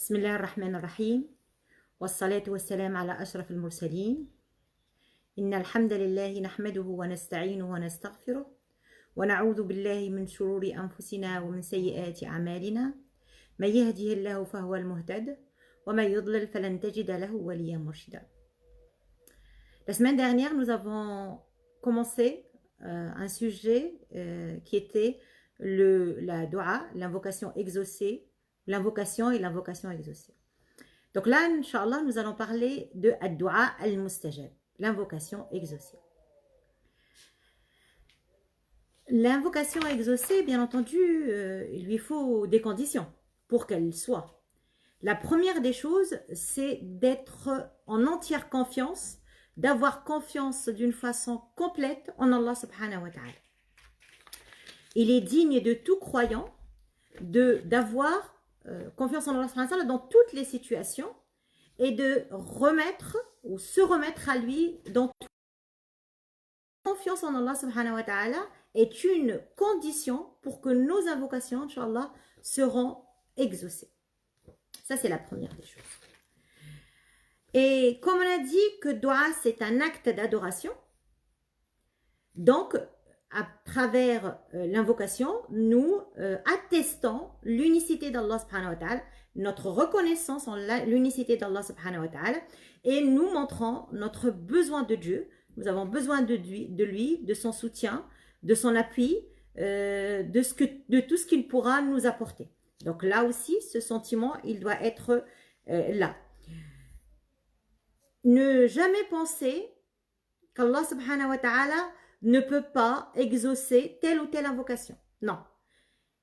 بسم الله الرحمن الرحيم والصلاة والسلام على أشرف المرسلين إن الحمد لله نحمده ونستعينه ونستغفره ونعوذ بالله من شرور أنفسنا ومن سيئات أعمالنا من يهده الله فهو المهتد ومن يضلل فلن تجد له وليا مرشدا. La semaine dernière, nous avons commencé un sujet qui était la dua, l'invocation exaucée, l'invocation et l'invocation exaucée. Donc là, Inch'Allah, nous allons parler de ad-dua al-mustajab, l'invocation exaucée. L'invocation exaucée, bien entendu, il lui faut des conditions pour qu'elle soit. La première des choses, c'est d'être en entière confiance, d'avoir confiance d'une façon complète en Allah subhanahu wa ta'ala. Il est digne de tout croyant d'avoir confiance en Allah subhanahu wa ta'ala dans toutes les situations et de remettre ou se remettre à lui dans tout. Confiance en Allah subhanahu wa ta'ala est une condition pour que nos invocations, Inch'Allah, seront exaucées. Ça, c'est la première des choses. Et comme on a dit que dua, c'est un acte d'adoration, donc, à travers l'invocation, nous attestons l'unicité d'Allah subhanahu wa ta'ala, notre reconnaissance en l'unicité d'Allah subhanahu wa ta'ala, et nous montrons notre besoin de Dieu. Nous avons besoin de lui, de son soutien, de son appui, de tout ce qu'il pourra nous apporter. Donc là aussi, ce sentiment, il doit être là. Ne jamais penser qu'Allah subhanahu wa ta'ala ne peut pas exaucer telle ou telle invocation. Non.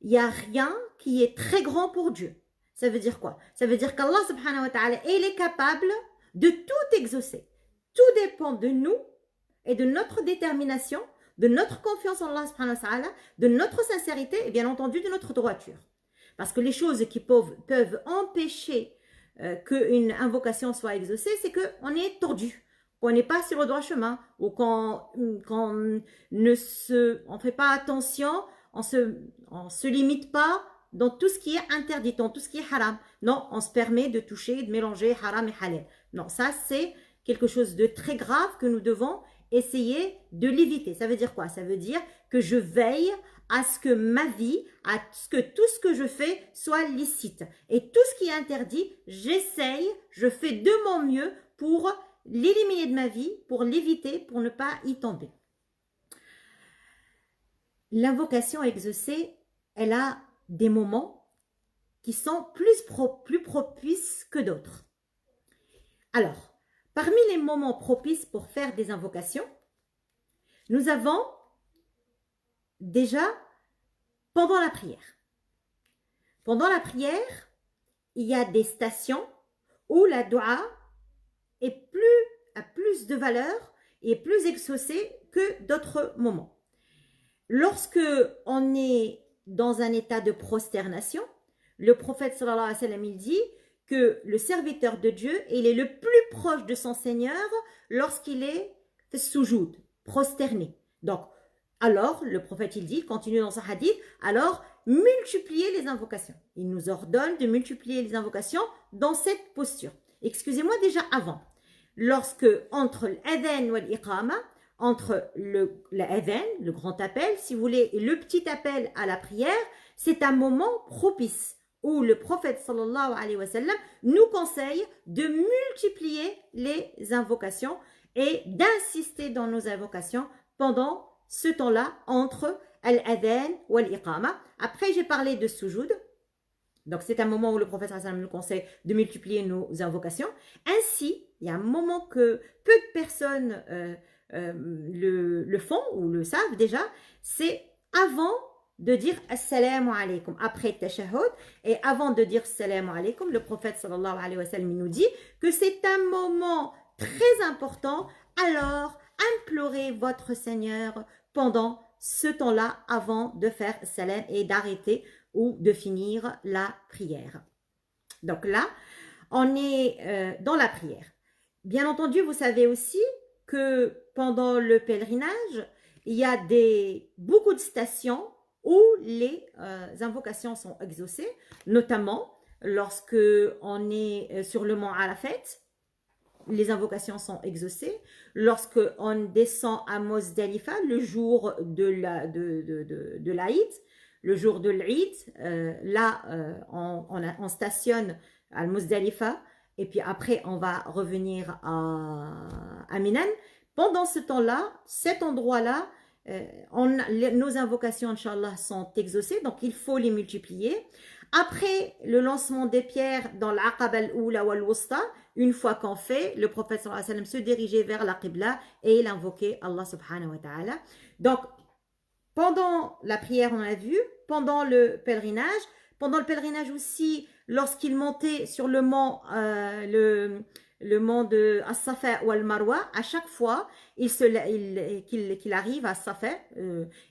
Il n'y a rien qui est très grand pour Dieu. Ça veut dire quoi? Ça veut dire qu'Allah subhanahu wa ta'ala, il est capable de tout exaucer. Tout dépend de nous et de notre détermination, de notre confiance en Allah subhanahu wa ta'ala, de notre sincérité et bien entendu de notre droiture. Parce que les choses qui peuvent empêcher qu'une invocation soit exaucée, c'est qu'on est tordu, qu'on n'est pas sur le droit chemin, ou qu'on ne fait pas attention, on se limite pas dans tout ce qui est interdit, dans tout ce qui est haram. Non, on se permet de toucher, de mélanger haram et halal. Non, ça c'est quelque chose de très grave que nous devons essayer de l'éviter. Ça veut dire quoi? Ça veut dire que je veille à ce que ma vie, à ce que tout ce que je fais soit licite. Et tout ce qui est interdit, j'essaye, je fais de mon mieux pour l'éliminer de ma vie, pour l'éviter, pour ne pas y tomber. L'invocation exaucée, elle a des moments qui sont plus propices que d'autres. Alors, parmi les moments propices pour faire des invocations, nous avons déjà pendant la prière. Pendant la prière, il y a des stations où la dua a plus de valeur et est plus exaucée que d'autres moments. Lorsque on est dans un état de prosternation, le prophète sallallahu alayhi wa sallam, il dit que le serviteur de Dieu, il est le plus proche de son Seigneur lorsqu'il est soujoud, prosterné. Donc, alors, le prophète, il dit, il continue dans son hadith, alors, multipliez les invocations. Il nous ordonne de multiplier les invocations dans cette posture. Excusez-moi déjà avant. Lorsque, entre l'adhan ou l'iqama, entre l'adhan, le grand appel, si vous voulez, et le petit appel à la prière, c'est un moment propice où le prophète sallallahu alayhi wa sallam nous conseille de multiplier les invocations et d'insister dans nos invocations pendant ce temps-là entre al-adhan ou al-iqama. Après, j'ai parlé de sujoud. Donc, c'est un moment où le prophète sallallahu alayhi wa sallam nous conseille de multiplier nos invocations. Ainsi, il y a un moment que peu de personnes le font ou le savent déjà, c'est avant de dire assalamu alaykum, après tashahhud, et avant de dire assalamu alaykum, le prophète sallallahu alayhi wa sallam nous dit que c'est un moment très important, alors implorez votre Seigneur pendant ce temps-là avant de faire salam et d'arrêter ou de finir la prière. Donc là, on est dans la prière. Bien entendu, vous savez aussi que pendant le pèlerinage, il y a beaucoup de stations où les invocations sont exaucées, notamment lorsque on est sur le mont Arafat, les invocations sont exaucées. Lorsque on descend à Muzdalifa, le jour de l'Aïd, le jour de l'Aïd, là, on stationne à Muzdalifa, et puis après, on va revenir à Minan. Pendant ce temps-là, cet endroit-là, nos invocations, Inch'Allah, sont exaucées, donc il faut les multiplier. Après le lancement des pierres dans l'Aqab al-Oula wal-Wusta, une fois qu'on fait, le prophète sallallahu alayhi wa sallam se dirigeait vers la Qibla et il invoquait Allah subhanahu wa ta'ala. Donc, pendant la prière, on a vu, pendant le pèlerinage aussi, lorsqu'il montait sur le mont, le mont de As-Safa ou Al-Marwa, à chaque fois qu'il arrive à Safa,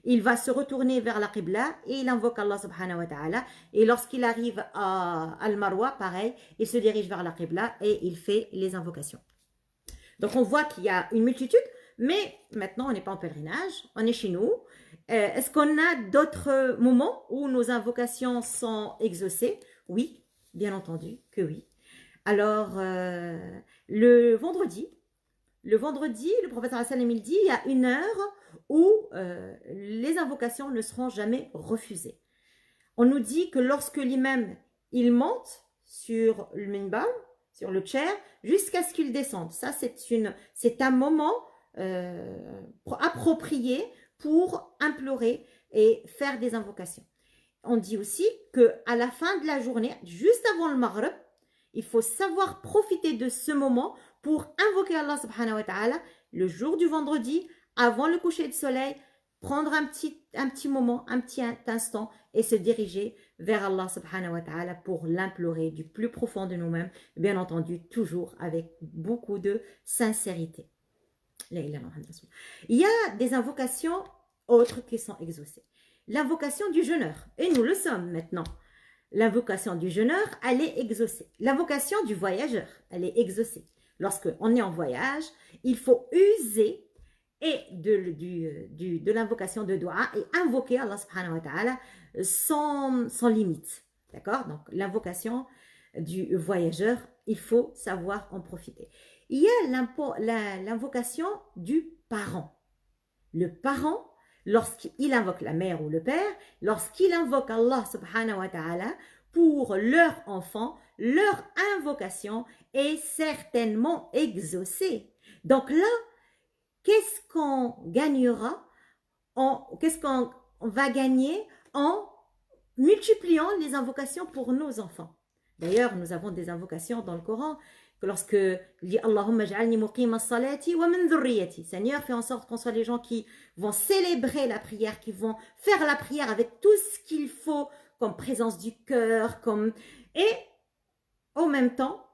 il va se retourner vers la Qibla et il invoque Allah subhanahu wa ta'ala. Et lorsqu'il arrive à Al-Marwa, pareil, il se dirige vers la Qibla et il fait les invocations. Donc on voit qu'il y a une multitude, mais maintenant on n'est pas en pèlerinage, on est chez nous. Est-ce qu'on a d'autres moments où nos invocations sont exaucées? Oui, bien entendu que oui. Alors, le vendredi, le prophète sallallahu alayhi wa sallam, il dit, il y a une heure où les invocations ne seront jamais refusées. On nous dit que lorsque l'imam, il monte sur le minbar, sur le chair, jusqu'à ce qu'il descende. Ça, c'est un moment approprié pour implorer et faire des invocations. On dit aussi qu'à la fin de la journée, juste avant le Maghrib, il faut savoir profiter de ce moment pour invoquer Allah subhanahu wa ta'ala le jour du vendredi, avant le coucher de soleil, prendre un petit moment, un petit instant et se diriger vers Allah subhanahu wa ta'ala pour l'implorer du plus profond de nous-mêmes, bien entendu, toujours avec beaucoup de sincérité. Il y a des invocations autres qui sont exaucées. L'invocation du jeûneur, et nous le sommes maintenant. L'invocation du jeûneur, elle est exaucée. L'invocation du voyageur, elle est exaucée. Lorsqu'on est en voyage, il faut user de l'invocation de dua et invoquer Allah subhanahu wa ta'ala sans limite. D'accord? Donc, l'invocation du voyageur, il faut savoir en profiter. Il y a l'invocation du parent. Le parent, lorsqu'il invoque la mère ou le père, lorsqu'il invoque Allah subhanahu wa ta'ala pour leur enfant, leur invocation est certainement exaucée. Donc là, qu'est-ce qu'on gagnera, qu'est-ce qu'on va gagner en multipliant les invocations pour nos enfants? D'ailleurs, nous avons des invocations dans le Coran, que lorsque il dit Allahumma ja'alni muqima as-salati wa min dhurriyyati. Seigneur, fais en sorte qu'on soit les gens qui vont célébrer la prière, qui vont faire la prière avec tout ce qu'il faut, comme présence du cœur, et en même temps,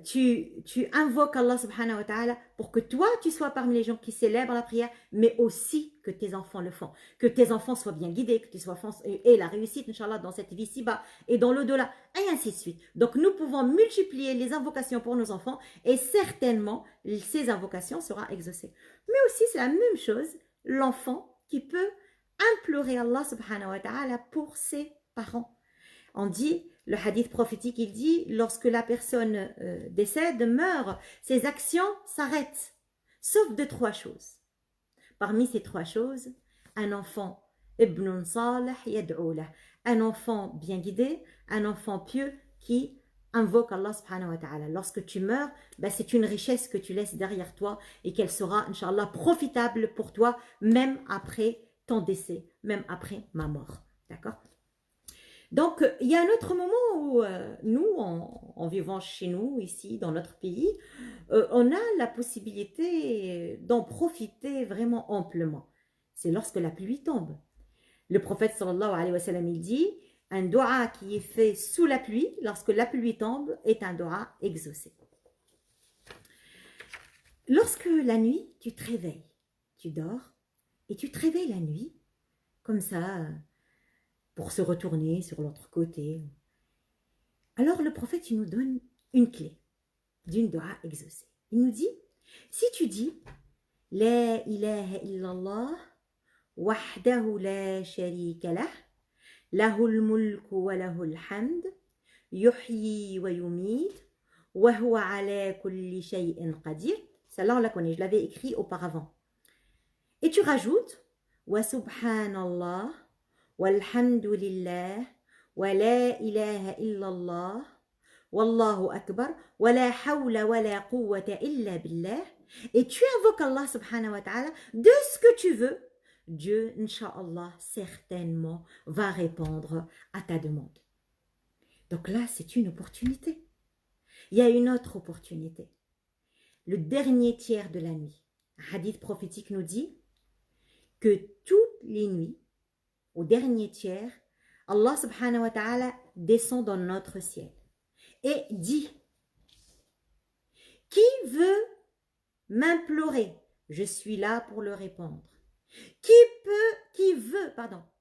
tu invoques Allah subhanahu wa ta'ala pour que toi, tu sois parmi les gens qui célèbrent la prière, mais aussi que tes enfants le font. Que tes enfants soient bien guidés, que tu sois et la réussite, Inch'Allah, dans cette vie ci-bas et dans l'au-delà, et ainsi de suite. Donc, nous pouvons multiplier les invocations pour nos enfants et certainement, ces invocations seront exaucées. Mais aussi, c'est la même chose, l'enfant qui peut implorer Allah subhanahu wa ta'ala pour ses parents. On dit, le hadith prophétique, il dit, lorsque la personne décède, meurt, ses actions s'arrêtent, sauf de 3 choses. Parmi ces 3 choses, un enfant ibn salih yad'u lah, un enfant bien guidé, un enfant pieux qui invoque Allah subhanahu wa ta'ala. Lorsque tu meurs, c'est une richesse que tu laisses derrière toi et qu'elle sera, Inch'Allah, profitable pour toi, même après ton décès, même après ma mort. D'accord? Donc, il y a un autre moment où nous, en vivant chez nous, ici, dans notre pays, on a la possibilité d'en profiter vraiment amplement. C'est lorsque la pluie tombe. Le prophète sallallahu alayhi wa sallam, il dit, un dua qui est fait sous la pluie, lorsque la pluie tombe, est un dua exaucé. Lorsque la nuit, tu te réveilles, tu dors, et tu te réveilles la nuit, comme ça, pour se retourner sur l'autre côté. Alors le prophète, il nous donne une clé d'une dua exaucée. Il nous dit, si tu dis La ilaha illallah wahdahu la sharika lah Lahul mulku wa lahul hamd, yuhyi wa yumit, wa huwa ala kulli shay'in qadir. Celle-là, on la connaît, je l'avais écrit auparavant. Et tu rajoutes wa subhanallah, walhamdulillah, wa la ilaha illallah, wallahu akbar, wa la hawla wa la quwwata illa billah. Et tu invoques Allah subhanahu wa ta'ala de ce que tu veux. Dieu, Inch'Allah, certainement va répondre à ta demande. Donc là, c'est une opportunité. Il y a une autre opportunité. Le dernier tiers de la nuit. Un hadith prophétique nous dit que toutes les nuits, au dernier tiers, Allah subhanahu wa ta'ala descend dans notre ciel et dit: qui veut m'implorer, je suis là pour le répondre. Qui veut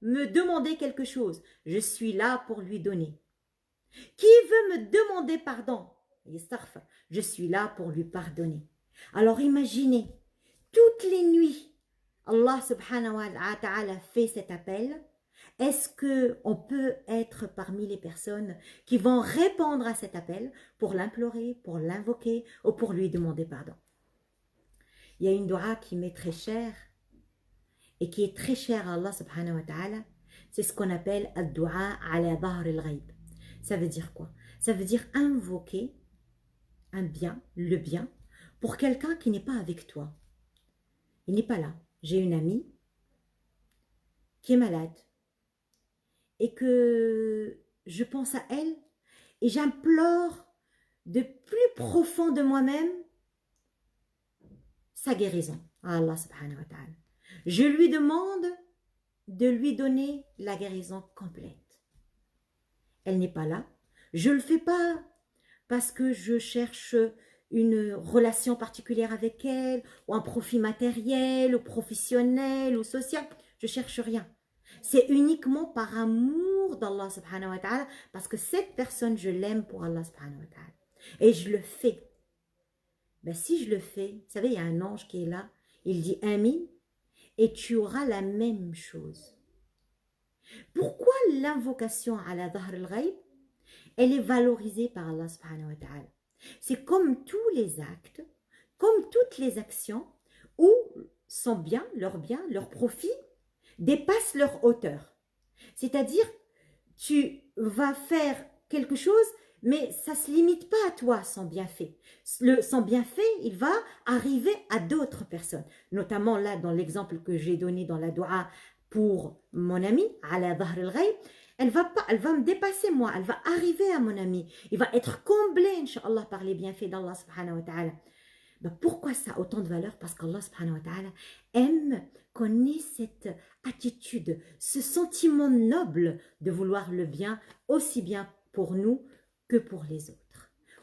me demander quelque chose, je suis là pour lui donner. Qui veut me demander pardon, je suis là pour lui pardonner. Alors imaginez, toutes les nuits, Allah subhanahu wa ta'ala fait cet appel. Est-ce qu'on peut être parmi les personnes qui vont répondre à cet appel pour l'implorer, pour l'invoquer ou pour lui demander pardon? Il y a une dua qui m'est très chère et qui est très chère à Allah subhanahu wa ta'ala. C'est ce qu'on appelle ad-dua ala dhahr al-ghayb. Ça veut dire quoi? Ça veut dire invoquer un bien, le bien, pour quelqu'un qui n'est pas avec toi. Il n'est pas là. J'ai une amie qui est malade et que je pense à elle et j'implore de plus profond de moi-même sa guérison à Allah subhanahu wa ta'ala. Je lui demande de lui donner la guérison complète. Elle n'est pas là. Je ne le fais pas parce que je cherche une relation particulière avec elle, ou un profit matériel, ou professionnel, ou social. Je ne cherche rien. C'est uniquement par amour d'Allah subhanahu wa ta'ala, parce que cette personne, je l'aime pour Allah subhanahu wa ta'ala. Et je le fais. Ben, si je le fais, vous savez, il y a un ange qui est là, il dit Amin, et tu auras la même chose. Pourquoi l'invocation à la dhahr al-ghayb, elle est valorisée par Allah subhanahu wa ta'ala? C'est comme tous les actes, comme toutes les actions où son bien, leur profit dépasse leur hauteur. C'est-à-dire, tu vas faire quelque chose, mais ça ne se limite pas à toi, son bienfait. Son bienfait, il va arriver à d'autres personnes. Notamment là, dans l'exemple que j'ai donné dans la dua pour mon ami, ala dhahr al-ghayb, elle va me dépasser moi, elle va arriver à mon ami. Il va être comblé, Inch'Allah, par les bienfaits d'Allah subhanahu wa ta'ala. Ben pourquoi ça a autant de valeur? Parce qu'Allah subhanahu wa ta'ala aime qu'on ait cette attitude, ce sentiment noble de vouloir le bien, aussi bien pour nous que pour les autres.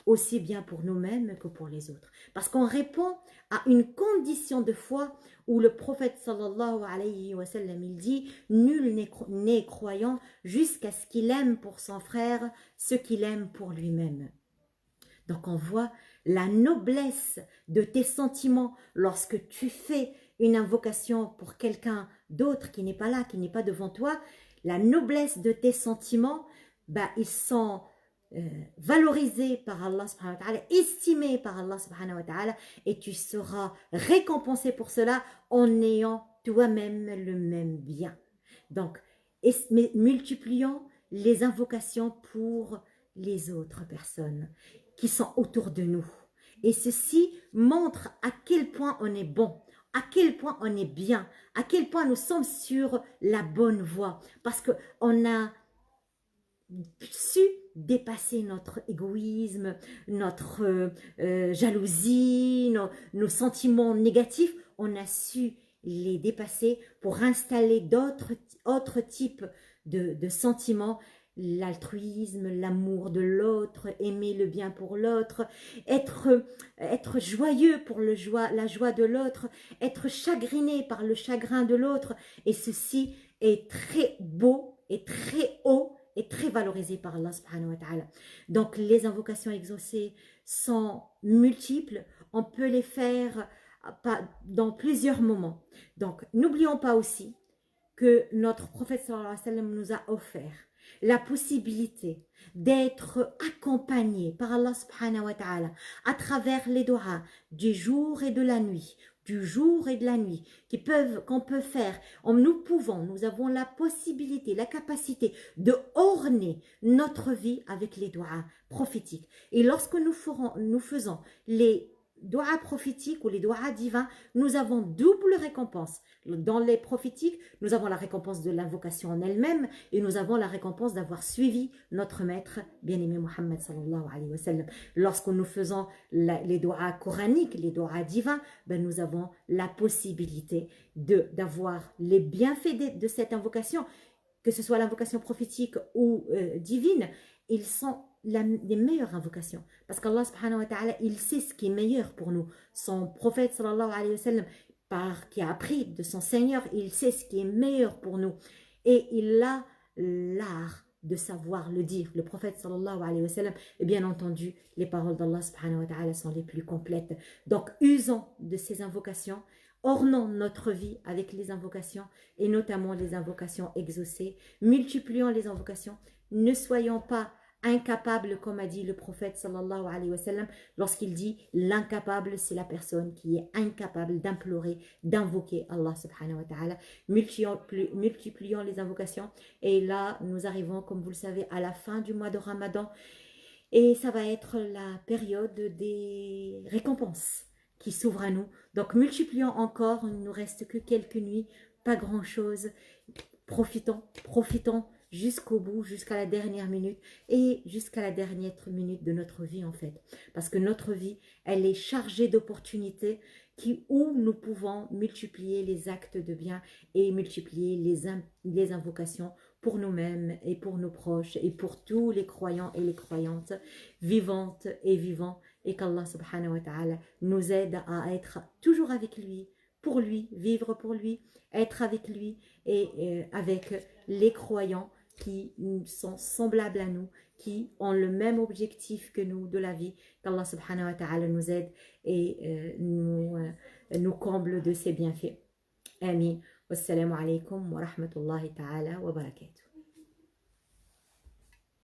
Aussi bien pour nous-mêmes que pour les autres. Parce qu'on répond à une condition de foi où le prophète sallallahu alayhi wa sallam, il dit « Nul n'est croyant jusqu'à ce qu'il aime pour son frère ce qu'il aime pour lui-même. » Donc on voit la noblesse de tes sentiments lorsque tu fais une invocation pour quelqu'un d'autre qui n'est pas là, qui n'est pas devant toi. La noblesse de tes sentiments, bah, ils sont valorisés par Allah subhanahu wa ta'ala, estimés par Allah subhanahu wa ta'ala, et tu seras récompensé pour cela en ayant toi-même le même bien. Donc, multiplions les invocations pour les autres personnes qui sont autour de nous. Et ceci montre à quel point on est bon, à quel point on est bien, à quel point nous sommes sur la bonne voie. Parce qu'on a su dépasser notre égoïsme, notre jalousie, nos sentiments négatifs. On a su les dépasser pour installer d'autres types de sentiments. L'altruisme, l'amour de l'autre, aimer le bien pour l'autre, être joyeux pour la joie de l'autre, être chagriné par le chagrin de l'autre. Et ceci est très beau et très haut et très valorisé par Allah subhanahu wa ta'ala. Donc les invocations exaucées sont multiples, on peut les faire dans plusieurs moments. Donc n'oublions pas aussi que notre prophète sallallahu alayhi wa sallam nous a offert, la possibilité d'être accompagné par Allah subhanahu wa ta'ala à travers les doigts du jour et de la nuit, qu'on peut faire, nous avons la possibilité, la capacité de orner notre vie avec les doigts prophétiques. Et lorsque nous faisons les doigts prophétiques ou les doigts divins, nous avons double récompense. Dans les prophétiques, nous avons la récompense de l'invocation en elle-même et nous avons la récompense d'avoir suivi notre maître bien-aimé Muhammad sallallahu alayhi wa sallam. Lorsque nous faisons les doigts coraniques, les doigts divins, ben nous avons la possibilité d'avoir les bienfaits de cette invocation, que ce soit l'invocation prophétique ou divine. Ils sont les meilleures invocations. Parce qu'Allah subhanahu wa ta'ala, il sait ce qui est meilleur pour nous. Son prophète sallallahu alayhi wa sallam, qui a appris de son Seigneur, il sait ce qui est meilleur pour nous. Et il a l'art de savoir le dire. Le prophète sallallahu alayhi wa sallam, et bien entendu, les paroles d'Allah subhanahu wa ta'ala sont les plus complètes. Donc, usons de ces invocations, ornons notre vie avec les invocations, et notamment les invocations exaucées, multiplions les invocations, ne soyons pas incapable, comme a dit le prophète sallallahu alayhi wa sallam, lorsqu'il dit l'incapable, c'est la personne qui est incapable d'implorer, d'invoquer Allah subhanahu wa ta'ala. Multiplions les invocations. Et là, nous arrivons, comme vous le savez, à la fin du mois de Ramadan. Et ça va être la période des récompenses qui s'ouvrent à nous. Donc, multiplions encore. Il ne nous reste que quelques nuits, pas grand-chose. Profitons jusqu'au bout, jusqu'à la dernière minute et jusqu'à la dernière minute de notre vie en fait. Parce que notre vie, elle est chargée d'opportunités où nous pouvons multiplier les actes de bien et multiplier les invocations pour nous-mêmes et pour nos proches et pour tous les croyants et les croyantes vivantes et vivants, et qu'Allah subhanahu wa ta'ala nous aide à être toujours avec lui, pour lui, vivre pour lui, être avec lui et avec les croyants qui sont semblables à nous, qui ont le même objectif que nous de la vie. Qu'Allah subhanahu wa ta'ala nous aide et nous comble de ses bienfaits. Amin. Wassalamu alaikum wa rahmatullahi ta'ala wa barakatuh.